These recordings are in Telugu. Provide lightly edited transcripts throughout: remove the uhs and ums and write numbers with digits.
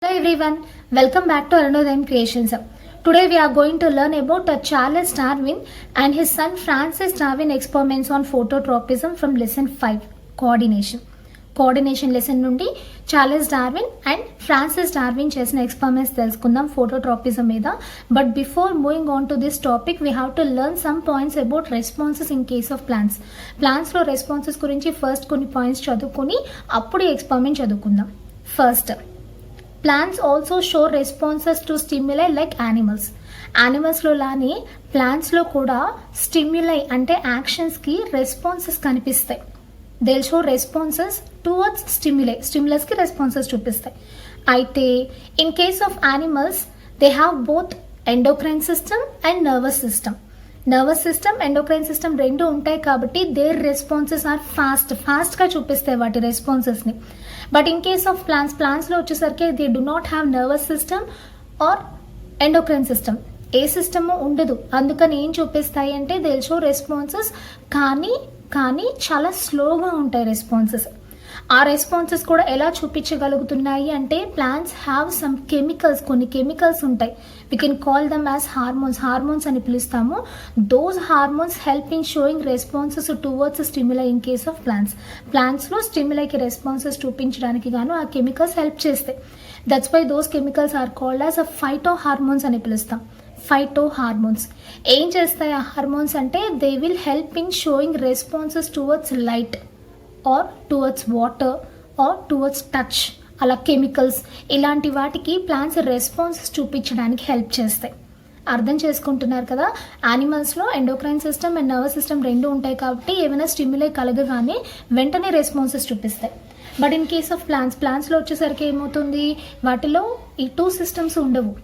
Hello everyone, welcome back to Arunodayam Creations. Today we are going to learn about Charles Darwin and his son Francis Darwin experiments on phototropism from lesson 5, coordination. Coordination lesson నుండి Charles Darwin and Francis Darwin చేసిన ఎక్స్పెరిమెంట్స్ తెలుసుకుందాం ఫోటోట్రాపిజం మీద. But before moving on to this topic we have to learn some points about responses in case of plants. ప్లాంట్స్లో రెస్పాన్సెస్ గురించి ఫస్ట్ కొన్ని పాయింట్స్ చదువుకొని అప్పుడు ఎక్స్పెరిమెంట్ చదువుకుందాం. First, plants also show responses to stimuli like animals. యానిమల్స్లో లానే ప్లాంట్స్లో కూడా స్టిమ్యులై అంటే యాక్షన్స్కి రెస్పాన్సెస్ కనిపిస్తాయి. దే షో రెస్పాన్సెస్ టువర్డ్స్ స్టిమ్యులస్కి రెస్పాన్సెస్ చూపిస్తాయి. అయితే in case of animals they have both endocrine system and nervous system endocrine system రెండు ఉంటాయి కాబట్టి దేర్ రెస్పాన్సెస్ ఆర్ ఫాస్ట్గా చూపిస్తాయి వాటి రెస్పాన్సెస్ని. బట్ ఇన్ కేస్ ఆఫ్ ప్లాంట్స్లో వచ్చేసరికి they do not have nervous system or endocrine system, ఏ సిస్టమ్ ఉండదు. అందుకని ఏం చూపిస్తాయి అంటే దే షో రెస్పాన్సెస్ కానీ చాలా స్లోగా ఉంటాయి రెస్పాన్సెస్. ఆ రెస్పాన్సెస్ కూడా ఎలా చూపించగలుగుతున్నాయి అంటే ప్లాంట్స్ హ్యావ్ సమ్ కొన్ని కెమికల్స్ ఉంటాయి. We can call them as hormones అని పిలుస్తాము. Those hormones help in showing responses towards stimuli in case of ప్లాంట్స్లో స్టిమ్యులైకి రెస్పాన్సెస్ చూపించడానికి గాను ఆ కెమికల్స్ హెల్ప్ చేస్తాయి. That's why those chemicals are called as phytohormones అని పిలుస్తాం. ఫైటో హార్మోన్స్ ఏం చేస్తాయి ఆ హార్మోన్స్ అంటే they will help in showing responses towards light or towards water or towards touch, అలా కెమికల్స్ ఇలాంటి వాటికి ప్లాంట్స్ రెస్పాన్సెస్ చూపించడానికి హెల్ప్ చేస్తాయి. అర్థం చేసుకుంటున్నారు కదా. యానిమల్స్లో endocrine system and nervous system రెండు ఉంటాయి కాబట్టి ఏమైనా స్టిమ్యులై కలగగానే వెంటనే రెస్పాన్సెస్ చూపిస్తాయి. బట్ ఇన్ కేస్ ఆఫ్ ప్లాంట్స్లో వచ్చేసరికి ఏమవుతుంది, వాటిలో ఈ టూ సిస్టమ్స్ ఉండవు.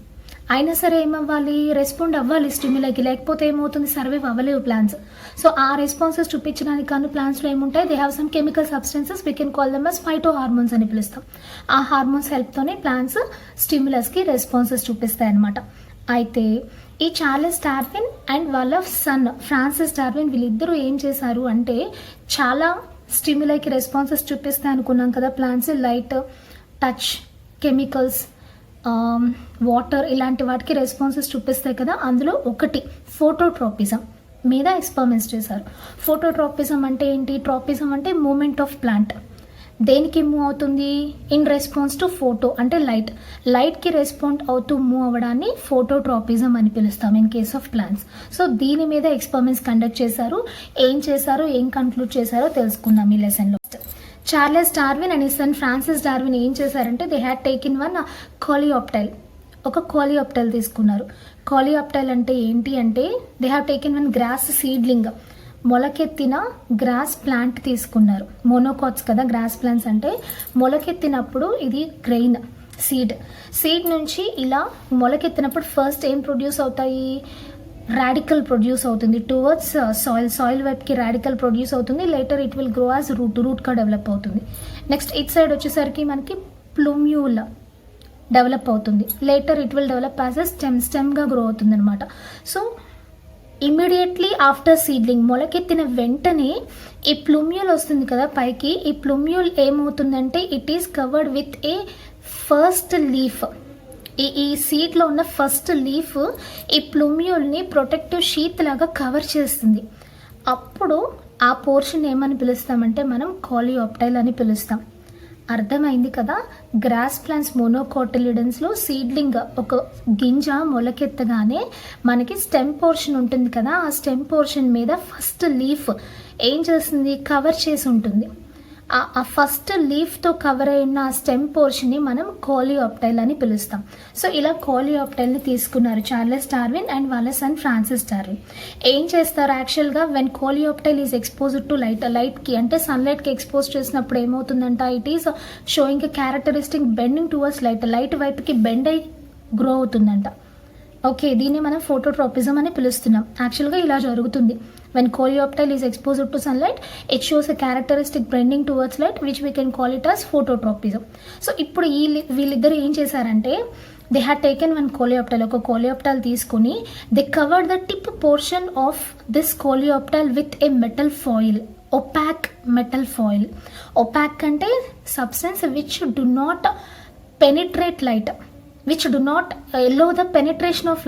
అయినా సరే ఏమవ్వాలి, రెస్పాండ్ అవ్వాలి స్టిమ్యులైకి, లేకపోతే ఏమవుతుంది సర్వైవ్ అవ్వలేవు ప్లాంట్స్. సో ఆ రెస్పాన్సెస్ చూపించడానికి కానీ ప్లాంట్స్లో ఏముంటాయి, they have some chemical substances, we can call them as phytohormones అని పిలుస్తాం. ఆ హార్మోన్స్ హెల్ప్తోనే ప్లాంట్స్ స్టిమ్యులస్కి రెస్పాన్సెస్ చూపిస్తాయి అన్నమాట. అయితే ఈ చార్లెస్ డార్విన్ అండ్ వాళ్ళ సన్ ఫ్రాన్సిస్ డార్విన్ వీళ్ళిద్దరూ ఏం చేశారు అంటే చాలా స్టిమ్యులైకి రెస్పాన్సెస్ చూపిస్తాయి అనుకున్నాం కదా plants, light, touch, chemicals, water ఇలాంటి వాటికి రెస్పాన్సెస్ చూపిస్తాయి కదా. అందులో ఒకటి ఫోటోట్రాపిజం మీద ఎక్స్పెరిమెంట్స్ చేశారు. ఫోటోట్రాపిజం అంటే ఏంటి, ట్రాపిజం అంటే మూమెంట్ ఆఫ్ ప్లాంట్. దేనికి మూవ్ అవుతుంది, ఇన్ రెస్పాన్స్ టు ఫోటో అంటే లైట్కి రెస్పాండ్ అవుతూ మూవ్ అవ్వడాన్ని ఫోటోట్రాపిజం అని పిలుస్తాం in case of plants. So దీని మీద ఎక్స్పెరిమెంట్స్ కండక్ట్ చేశారు. ఏం కన్క్లూడ్ చేశారో తెలుసుకుందాం ఈ లెసన్లో. Charles Darwin and his son Francis Darwin ఏం చేశారంటే they had taken one coleoptile, ఒక కోలియోప్టైల్ తీసుకున్నారు. కోలియోప్టైల్ అంటే ఏంటి అంటే they have taken one grass seedling, మొలకెత్తిన గ్రాస్ ప్లాంట్ తీసుకున్నారు. మోనోకాట్స్ కదా గ్రాస్ ప్లాంట్స్ అంటే. మొలకెత్తినప్పుడు ఇది గ్రెయిన్ సీడ్ నుంచి ఇలా మొలకెత్తినప్పుడు ఫస్ట్ ఏం ప్రొడ్యూస్ అవుతాయి, రాడికల్ ప్రొడ్యూస్ అవుతుంది టువర్డ్స్ సాయిల్ వైపుకి రాడికల్ ప్రొడ్యూస్ అవుతుంది. Later it will grow as రూట్గా డెవలప్ అవుతుంది. నెక్స్ట్ ఇట్ సైడ్ వచ్చేసరికి మనకి ప్లూమ్యూల్ డెవలప్ అవుతుంది. Later it will develop as a స్టెమ్గా గ్రో అవుతుంది అనమాట. సో ఇమ్మీడియట్లీ ఆఫ్టర్ సీడ్లింగ్ మొలకెత్తిన వెంటనే ఈ ప్లూమ్యూల్ వస్తుంది కదా పైకి. ఈ ప్లూమ్యూల్ ఏమవుతుందంటే it is covered with a first leaf. ఈ సీడ్లో ఉన్న ఫస్ట్ లీఫ్ ఈ ప్లూమ్యూల్ని ప్రొటెక్టివ్ షీత్ లాగా కవర్ చేస్తుంది. అప్పుడు ఆ పోర్షన్ ఏమని పిలుస్తామంటే మనం కోలియోప్టైల్ అని పిలుస్తాం. అర్థమైంది కదా. గ్రాస్ ప్లాంట్స్ మోనోకోటిలిడన్స్లో సీడ్లింగ్ ఒక గింజ మొలకెత్తగానే మనకి స్టెమ్ పోర్షన్ ఉంటుంది కదా, ఆ స్టెమ్ పోర్షన్ మీద ఫస్ట్ లీఫ్ ఏం చేస్తుంది, కవర్ చేసి ఉంటుంది. ఆ ఫస్ట్ లీఫ్తో కవర్ అయిన స్టెమ్ పోర్షన్ని మనం కోలియోప్టైల్ అని పిలుస్తాం. సో ఇలా కోలియోప్టైల్ని తీసుకున్నారు చార్లెస్ డార్విన్ అండ్ వాళ్ళ సన్ ఫ్రాన్సిస్ డార్విన్. ఏం చేస్తారు యాక్చువల్గా when coleoptile is exposed to లైట్కి అంటే సన్లైట్కి ఎక్స్పోజ్ చేసినప్పుడు ఏమవుతుందంట, it is showing characteristic bending towards light వైపుకి బెండ్ అయి గ్రో అవుతుందంట. ఓకే, దీన్ని మనం ఫోటోట్రాపిజం అని పిలుస్తున్నాం. యాక్చువల్గా ఇలా జరుగుతుంది. When coleoptile is exposed to sunlight, it shows a characteristic bending towards light, which we can call it as phototropism. So, ఇప్పుడు వీళ్ళిద్దరు ఏం చేశారంటే they had taken one coleoptile, ఒక కోలియోప్టైల్ తీసుకుని they covered the tip portion of this coleoptile with a metal foil, opaque metal foil. Opaque అంటే substance which do not penetrate light which do not yellow the penetration of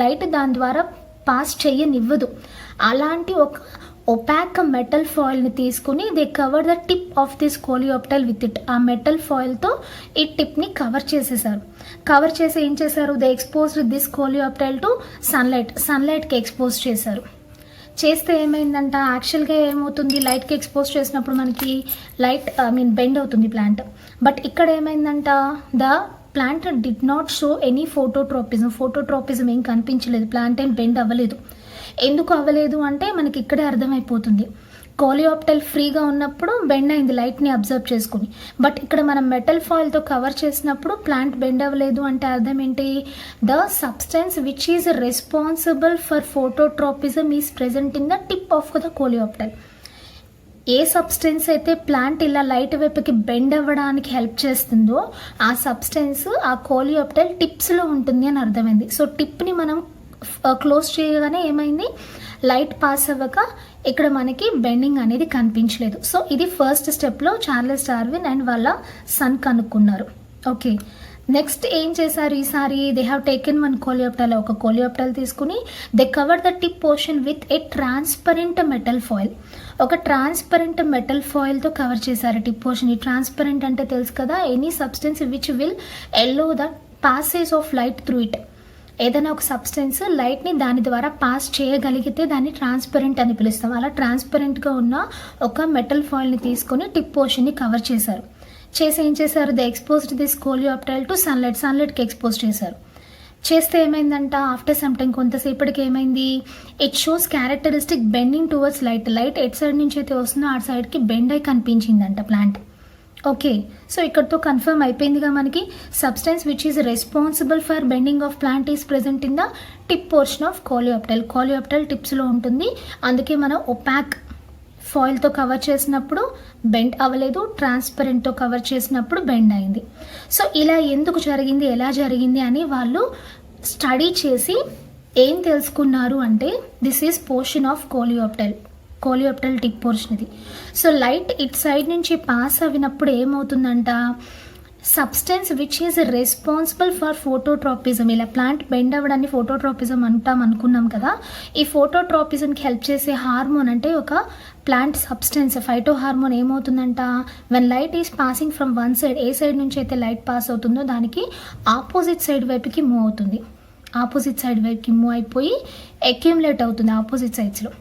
light దాని ద్వారా పాస్ చేయనివ్వదు. అలాంటి ఒక ఒపాక్ మెటల్ ఫాయిల్ని తీసుకుని they cover the tip of this coleoptile with it. ఆ మెటల్ ఫాయిల్తో ఈ టిప్ని కవర్ చేసేసారు. కవర్ చేసి ఏం చేశారు, they exposed this coleoptile to సన్లైట్కి ఎక్స్పోజ్ చేశారు. చేస్తే ఏమైందంట, యాక్చువల్గా ఏమవుతుంది, లైట్కి ఎక్స్పోజ్ చేసినప్పుడు మనకి బెండ్ అవుతుంది ప్లాంట్. బట్ ఇక్కడ ఏమైందంట, the plant did not show any phototropism ఏం కనిపించలేదు, ప్లాంట్ ఏం బెండ్ అవ్వలేదు. ఎందుకు అవ్వలేదు అంటే మనకి ఇక్కడే అర్థమైపోతుంది. కోలియోప్టైల్ ఫ్రీగా ఉన్నప్పుడు బెండ్ అయింది లైట్ని అబ్జర్వ్ చేసుకుని. బట్ ఇక్కడ మనం మెటల్ ఫాయిల్తో కవర్ చేసినప్పుడు ప్లాంట్ బెండ్ అవ్వలేదు అంటే అర్థం ఏంటి, the substance which is responsible for phototropism is present in the tip of the coleoptile. A substance అయితే ప్లాంట్ ఇలా లైట్ వైపుకి బెండ్ అవ్వడానికి హెల్ప్ చేస్తుందో ఆ సబ్స్టెన్స్ ఆ కోలియోప్టైల్ టిప్స్లో ఉంటుంది అని అర్థమైంది. సో టిప్ని మనం క్లోజ్ చేయగానే ఏమైంది, లైట్ పాస్ అవ్వక ఇక్కడ మనకి బెండింగ్ అనేది కనిపించలేదు. సో ఇది ఫస్ట్ స్టెప్లో చార్లెస్ డార్విన్ అండ్ వాళ్ళ సన్ కనుక్కున్నారు. ఓకే, నెక్స్ట్ ఏం చేశారు, ఈసారి they have taken one coleoptile, ఒక కోలియోప్టైల్ తీసుకుని they cover the tip portion with a transparent metal foil. ఒక ట్రాన్స్పరెంట్ మెటల్ ఫాయిల్తో కవర్ చేశారు టిప్ పోర్షన్. ఈ ట్రాన్స్పరెంట్ అంటే తెలుసు కదా, any substance which will yellow the passage of light through it. ఏదైనా ఒక సబ్స్టెన్స్ లైట్ని దాని ద్వారా పాస్ చేయగలిగితే దాన్ని ట్రాన్స్పరెంట్ అని పిలుస్తాం. అలా ట్రాన్స్పరెంట్గా ఉన్న ఒక మెటల్ ఫాయిల్ని తీసుకొని టిప్ పోర్షన్ని కవర్ చేశారు. చేసి ఏం చేశారు, they exposed this coleoptile to సన్లైట్కి ఎక్స్పోజ్ చేశారు. చేస్తే ఏమైందంట, ఆఫ్టర్ సమ్ టైం కొంతసేపటికి ఏమైంది, it shows characteristic bending towards light at side నుంచి అయితే వస్తుందో ఆ సైడ్కి బెండ్ అయి కనిపించిందంట ప్లాంట్. ఓకే, సో ఇక్కడతో కన్ఫర్మ్ అయిపోయిందిగా మనకి, substance which is responsible for bending of plant is present in the tip portion of coleoptile టిప్స్లో ఉంటుంది. అందుకే మనం ఒపాక్ ఫాయిల్తో కవర్ చేసినప్పుడు బెండ్ అవ్వలేదు, ట్రాన్స్పరెంట్తో కవర్ చేసినప్పుడు బెండ్ అయింది. సో ఇలా ఎందుకు జరిగింది, ఎలా జరిగింది అని వాళ్ళు స్టడీ చేసి ఏం తెలుసుకున్నారు అంటే, this is portion of coleoptile tip portion ఇది. సో లైట్ ఇట్ సైడ్ నుంచి పాస్ అవినప్పుడు ఏమవుతుందంట, substance which is responsible for phototropism, ఇలా ప్లాంట్ బెండ్ అవ్వడాన్ని ఫోటోట్రోపిజం అనుకున్నాం కదా, ఈ ఫోటోట్రోపిజంకి హెల్ప్ చేసే హార్మోన్ అంటే ఒక ప్లాంట్ సబ్స్టెన్స్ ఫైటో హార్మోన్ ఏమవుతుందంట, when light is passing from one side, ఏ సైడ్ నుంచి అయితే లైట్ పాస్ అవుతుందో దానికి ఆపోజిట్ సైడ్ వైపుకి మూవ్ అవుతుంది. ఆపోజిట్ సైడ్ వైపుకి మూవ్ అయిపోయి అక్యుములేట్ అవుతుంది ఆపోజిట్ సైడ్స్లో.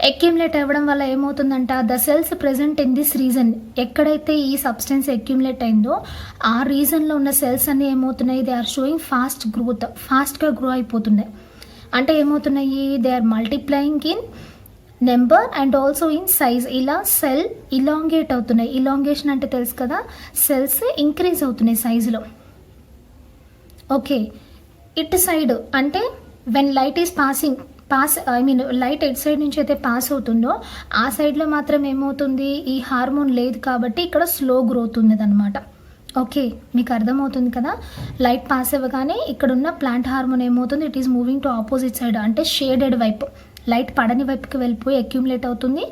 అక్యుములేట్ అవ్వడం వల్ల ఏమవుతుందంట, the cells present in this region, ఎక్కడైతే ఈ సబ్స్టెన్స్ అక్యుములేట్ అయిందో ఆ రీజన్లో ఉన్న సెల్స్ అన్నీ ఏమవుతున్నాయి, దే ఆర్ షోయింగ్ ఫాస్ట్గా గ్రో అయిపోతున్నాయి. అంటే ఏమవుతున్నాయి, they are multiplying in number and also in size. ఇలా సెల్ ఇలాంగేట్ అవుతున్నాయి. ఇలాంగేషన్ అంటే తెలుసు కదా, సెల్స్ ఇంక్రీజ్ అవుతున్నాయి సైజులో. ఓకే, ఇటు సైడ్ అంటే when light is light at side నుంచి అయితే పాస్ అవుతుందో ఆ సైడ్లో మాత్రం ఏమవుతుంది, ఈ హార్మోన్ లేదు కాబట్టి ఇక్కడ స్లో గ్రోత్ ఉన్నది అనమాట. ఓకే, మీకు అర్థమవుతుంది కదా, లైట్ పాస్ అవ్వగానే ఇక్కడున్న ప్లాంట్ హార్మోన్ ఏమవుతుంది, it is moving to opposite side, అంటే షేడెడ్ వైపు, లైట్ పడని వైపుకి వెళ్ళిపోయి అక్యుములేట్ అవుతుంది.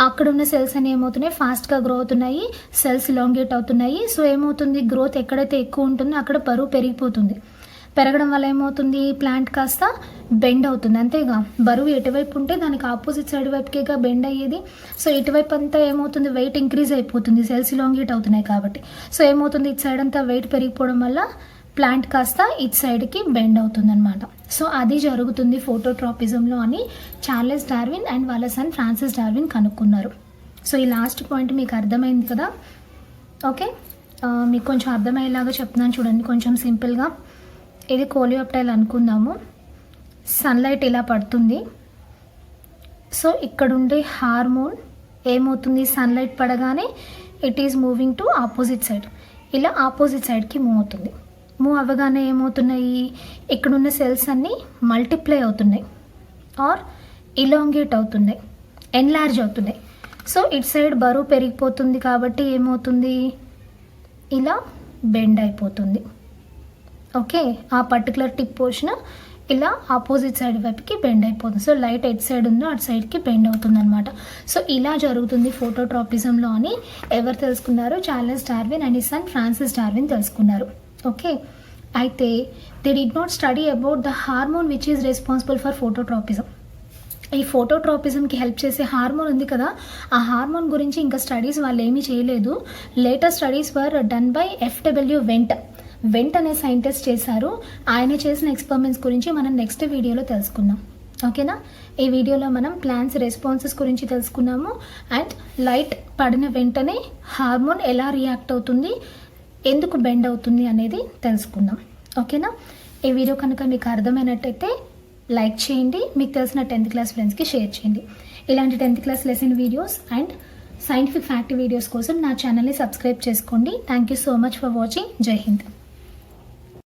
అక్కడ ఉన్న సెల్స్ అని ఏమవుతున్నాయి, ఫాస్ట్గా గ్రో అవుతున్నాయి, సెల్స్ ఇలాంగేట్ అవుతున్నాయి. సో ఏమవుతుంది, గ్రోత్ ఎక్కడైతే ఎక్కువ ఉంటుందో అక్కడ బరువు పెరిగిపోతుంది. పెరగడం వల్ల ఏమవుతుంది, ప్లాంట్ కాస్త బెండ్ అవుతుంది. అంతేగా, బరువు ఎటువైపు ఉంటే దానికి ఆపోజిట్ సైడ్ వైపుకేగా బెండ్ అయ్యేది. సో ఇటువైపు అంతా ఏమవుతుంది, వెయిట్ ఇంక్రీజ్ అయిపోతుంది, సెల్స్ ఇలాంగేట్ అవుతున్నాయి కాబట్టి. సో ఏమవుతుంది, ఇటు సైడ్ అంతా వెయిట్ పెరిగిపోవడం వల్ల ప్లాంట్ కాస్త ఇటు సైడ్కి బెండ్ అవుతుంది అనమాట. సో అది జరుగుతుంది ఫోటోట్రోపిజంలో అని చార్లెస్ డార్విన్ అండ్ వాళ్ళ సన్ ఫ్రాన్సిస్ డార్విన్ కనుక్కున్నారు. సో ఈ లాస్ట్ పాయింట్ మీకు అర్థమైంది కదా. ఓకే, మీకు కొంచెం అర్థమయ్యేలాగా చెప్తున్నాను చూడండి, కొంచెం సింపుల్గా. ఇది కోలియోప్టైల్ అనుకుందాము, సన్లైట్ ఇలా పడుతుంది. సో ఇక్కడ ఉండే హార్మోన్ ఏమవుతుంది, సన్లైట్ పడగానే it is moving to opposite side, ఇలా ఆపోజిట్ సైడ్కి మూవ్ అవుతుంది. మూవ్ అవ్వగానే ఏమవుతున్నాయి, ఇక్కడున్న సెల్స్ అన్నీ మల్టిప్లై అవుతున్నాయి ఆర్ ఇలాంగేట్ అవుతున్నాయి, ఎన్లార్జ్ అవుతున్నాయి. సో ఇట్ సైడ్ బరువు పెరిగిపోతుంది కాబట్టి ఏమవుతుంది, ఇలా బెండ్ అయిపోతుంది. ఓకే, ఆ పర్టికులర్ టిప్ పోర్షన్ ఇలా ఆపోజిట్ సైడ్ వైపుకి బెండ్ అయిపోతుంది. సో లైట్ ఎట్ సైడ్ ఉందో అటు సైడ్కి బెండ్ అవుతుంది అనమాట. సో ఇలా జరుగుతుంది ఫోటోట్రాపిజంలో అని ఎవరు తెలుసుకున్నారు? Charles Darwin and his son Francis Darwin తెలుసుకున్నారు. ఓకే, అయితే they did not study about the hormone which is responsible for phototropism. ఈ ఫోటోట్రాపిజంకి హెల్ప్ చేసే హార్మోన్ ఉంది కదా, ఆ హార్మోన్ గురించి ఇంకా స్టడీస్ వాళ్ళు ఏమీ చేయలేదు. Latest studies were done by FW vent అనే సైంటిస్ట్ చేశారు. ఆయన చేసిన ఎక్స్పెరిమెంట్స్ గురించి మనం నెక్స్ట్ వీడియోలో తెలుసుకుందాం. ఓకేనా, ఈ వీడియోలో మనం ప్లాంట్స్ రెస్పాన్సెస్ గురించి తెలుసుకున్నాము అండ్ లైట్ పడిన వెంటనే హార్మోన్ ఎలా రియాక్ట్ అవుతుంది, ఎందుకు బెండ్ అవుతుంది అనేది తెలుసుకుందాం. ఓకేనా, ఈ వీడియో కనుక మీకు అర్థమైనట్టయితే లైక్ చేయండి, మీకు తెలిసిన 10th క్లాస్ ఫ్రెండ్స్కి షేర్ చేయండి. ఇలాంటి 10th class lesson videos and scientific fact videos కోసం నా ఛానల్ని సబ్స్క్రైబ్ చేసుకోండి. Thank you so much for watching. జై హింద్.